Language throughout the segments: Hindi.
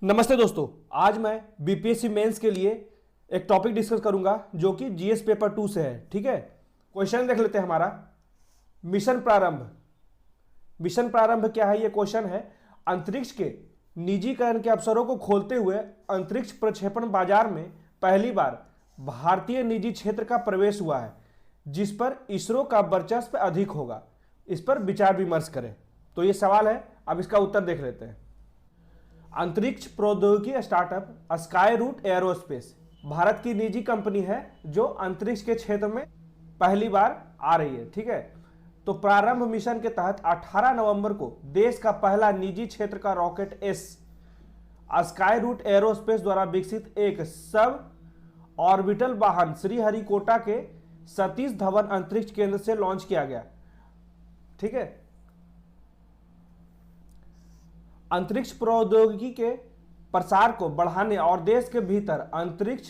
नमस्ते दोस्तों, आज मैं बीपीएससी मेंस के लिए एक टॉपिक डिस्कस करूंगा जो कि जीएस पेपर 2 से है। ठीक है, क्वेश्चन देख लेते हैं हमारा। मिशन प्रारंभ। मिशन प्रारंभ क्या है? ये क्वेश्चन है। अंतरिक्ष के निजीकरण के अवसरों को खोलते हुए अंतरिक्ष प्रक्षेपण बाजार में पहली बार भारतीय निजी क्षेत्र का प्रवेश हुआ है, जिस पर इसरो का वर्चस्व अधिक होगा। इस पर विचार विमर्श करें। तो ये सवाल है, अब इसका उत्तर देख लेते हैं। अंतरिक्ष प्रौद्योगिकी startup Skyroot aerospace Bharat की निजी कंपनी है जो अंतरिक्ष के क्षेत्र में पहली बार आ रही है। ठीक है, तो प्रारंभ मिशन के तहत 18 नवंबर को देश का पहला निजी क्षेत्र का रॉकेट स्काई रूट एयरोस्पेस द्वारा विकसित एक सब ऑर्बिटल वाहन श्रीहरिकोटा के सतीश धवन अंतरिक्ष केंद्र से लॉन्च किया गया। ठीक है, अंतरिक्ष प्रौद्योगिकी के प्रसार को बढ़ाने और देश के भीतर अंतरिक्ष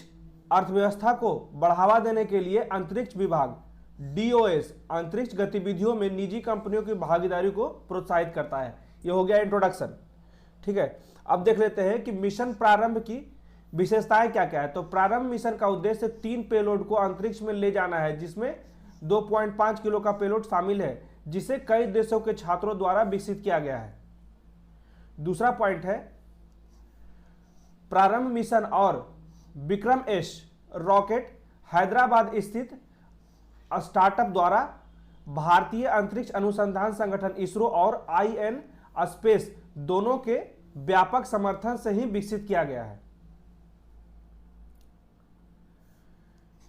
अर्थव्यवस्था को बढ़ावा देने के लिए अंतरिक्ष विभाग डीओएस अंतरिक्ष गतिविधियों में निजी कंपनियों की भागीदारी को प्रोत्साहित करता है। यह हो गया इंट्रोडक्शन। ठीक है, अब देख लेते हैं कि मिशन प्रारंभ की विशेषताएं क्या क्या है। तो प्रारंभ मिशन का उद्देश्य 3 पेलोड को अंतरिक्ष में ले जाना है, जिसमें 2.5 किलो का पेलोड शामिल है, जिसे कई देशों के छात्रों द्वारा विकसित किया गया है। दूसरा पॉइंट है, प्रारंभ मिशन और विक्रम एस रॉकेट हैदराबाद स्थित स्टार्टअप द्वारा भारतीय अंतरिक्ष अनुसंधान संगठन इसरो और आईएन स्पेस दोनों के व्यापक समर्थन से ही विकसित किया गया है।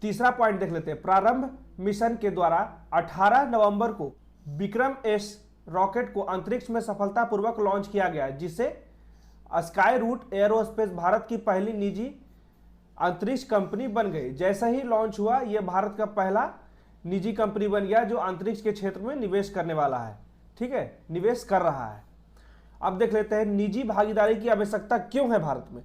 तीसरा पॉइंट देख लेते हैं। प्रारंभ मिशन के द्वारा 18 नवंबर को विक्रम एस रॉकेट को अंतरिक्ष में सफलतापूर्वक लॉन्च किया गया, जिसे स्काई रूट एयरोस्पेस भारत की पहली निजी अंतरिक्ष कंपनी बन गई। जैसे ही लॉन्च हुआ, यह भारत का पहला निजी कंपनी बन गया जो अंतरिक्ष के क्षेत्र में निवेश करने वाला है। ठीक है, निवेश कर रहा है। अब देख लेते हैं निजी भागीदारी की आवश्यकता क्यों है भारत में।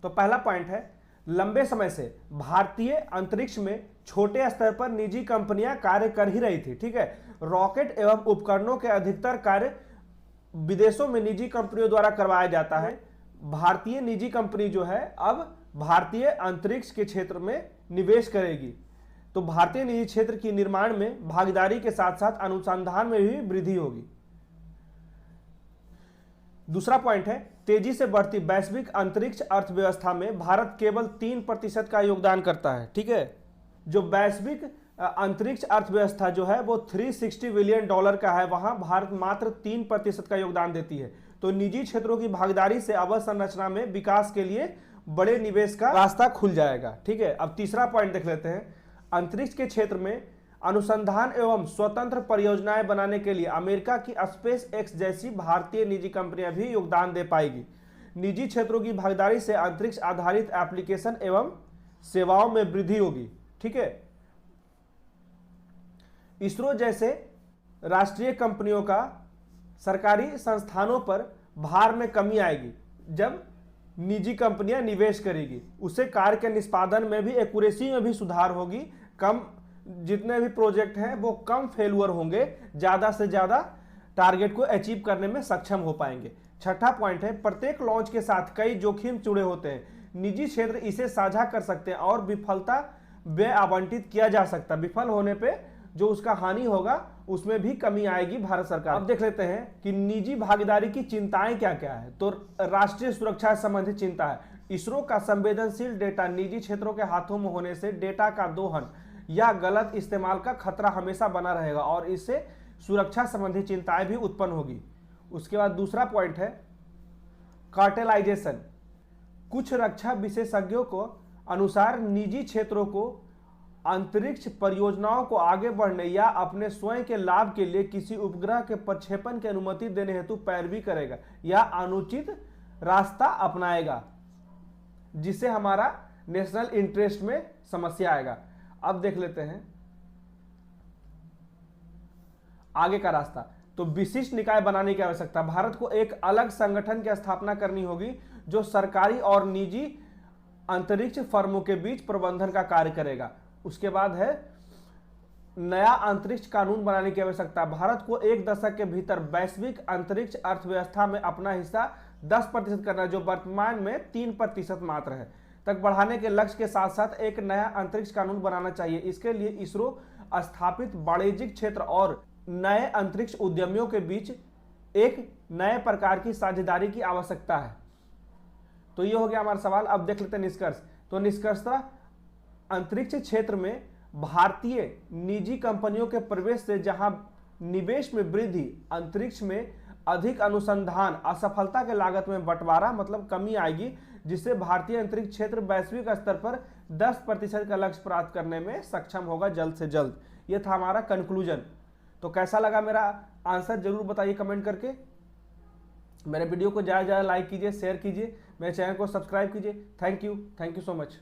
तो पहला पॉइंट है, लंबे समय से भारतीय अंतरिक्ष में छोटे स्तर पर निजी कंपनियां कार्य कर ही रही थी। ठीक है, रॉकेट एवं उपकरणों के अधिकतर कार्य विदेशों में निजी कंपनियों द्वारा करवाया जाता है। भारतीय निजी कंपनी जो है अब भारतीय अंतरिक्ष के क्षेत्र में निवेश करेगी, तो भारतीय निजी क्षेत्र की निर्माण में भागीदारी के साथ साथ अनुसंधान में भी वृद्धि होगी। दूसरा पॉइंट है, तेजी से बढ़ती वैश्विक अंतरिक्ष अर्थव्यवस्था में भारत केवल 3% का योगदान करता है। ठीक है, जो वैश्विक अंतरिक्ष अर्थव्यवस्था जो है वो $360 बिलियन का है, वहां भारत मात्र 3% का योगदान देती है। तो निजी क्षेत्रों की भागीदारी से अवसंरचना में विकास के लिए बड़े निवेश का रास्ता खुल जाएगा। ठीक है, अब तीसरा पॉइंट देख लेते हैं। अंतरिक्ष के क्षेत्र में अनुसंधान एवं स्वतंत्र परियोजनाएं बनाने के लिए अमेरिका की स्पेस एक्स जैसी भारतीय निजी कंपनियां भी योगदान दे पाएगी। निजी क्षेत्रों की भागीदारी से अंतरिक्ष आधारित एप्लीकेशन एवं सेवाओं में वृद्धि होगी। ठीक है, इसरो जैसे राष्ट्रीय कंपनियों का सरकारी संस्थानों पर भार में कमी आएगी। जब निजी कंपनियां निवेश करेगी, उससे कार्य के निष्पादन में भी एक्यूरेसी में भी सुधार होगी। कम जितने भी प्रोजेक्ट हैं वो कम फेलुअर होंगे, ज्यादा से ज्यादा टारगेट को अचीव करने में सक्षम हो पाएंगे। छठा पॉइंट है, प्रत्येक लॉन्च के साथ कई जोखिम जुड़े होते हैं। निजी क्षेत्र इसे साझा कर सकते हैं और विफलता व्यय आवंटित किया जा सकता है। विफल होने पे जो उसका हानि होगा उसमें भी कमी आएगी भारत सरकार। अब देख लेते हैं कि निजी भागीदारी की चिंताएं क्या क्या है। तो राष्ट्रीय सुरक्षा संबंधी चिंता है। इसरो का संवेदनशील डेटा निजी क्षेत्रों के हाथों में होने से डेटा का दोहन या गलत इस्तेमाल का खतरा हमेशा बना रहेगा और इससे सुरक्षा संबंधी चिंताएं भी उत्पन्न होगी। उसके बाद दूसरा पॉइंट है कार्टेलाइजेशन। कुछ रक्षा विशेषज्ञों को अनुसार निजी क्षेत्रों को अंतरिक्ष परियोजनाओं को आगे बढ़ने या अपने स्वयं के लाभ के लिए किसी उपग्रह के प्रक्षेपण की अनुमति देने हेतु पैरवी करेगा या अनुचित रास्ता अपनाएगा, जिससे हमारा नेशनल इंटरेस्ट में समस्या आएगा। अब देख लेते हैं आगे का रास्ता। तो विशिष्ट निकाय बनाने की आवश्यकता। भारत को एक अलग संगठन की स्थापना करनी होगी जो सरकारी और निजी अंतरिक्ष फर्मों के बीच प्रबंधन का कार्य करेगा। उसके बाद है नया अंतरिक्ष कानून बनाने की आवश्यकता। भारत को एक दशक के भीतर वैश्विक अंतरिक्ष अर्थव्यवस्था में अपना हिस्सा 10% करना, जो वर्तमान में 3% मात्र है, तक बढ़ाने के लक्ष्य के साथ साथ एक नया अंतरिक्ष कानून बनाना चाहिए। इसके लिए इसरो स्थापित वाणिज्यिक क्षेत्र और नए अंतरिक्ष उद्यमियों के बीच एक नए प्रकार की साझेदारी की आवश्यकता है। तो ये हो गया हमारा सवाल। अब देख लेते हैं निष्कर्ष। तो निष्कर्षतः अंतरिक्ष क्षेत्र में भारतीय निजी कंपनियों के प्रवेश से जहां निवेश में वृद्धि, अंतरिक्ष में अधिक अनुसंधान, असफलता के लागत में बंटवारा मतलब कमी आएगी, जिससे भारतीय अंतरिक्ष क्षेत्र वैश्विक स्तर पर 10% का लक्ष्य प्राप्त करने में सक्षम होगा जल्द से जल्द। यह था हमारा कंक्लूजन। तो कैसा लगा मेरा आंसर जरूर बताइए कमेंट करके। मेरे वीडियो को ज़्यादा से ज़्यादा लाइक कीजिए, शेयर कीजिए, मेरे चैनल को सब्सक्राइब कीजिए। Thank you so much.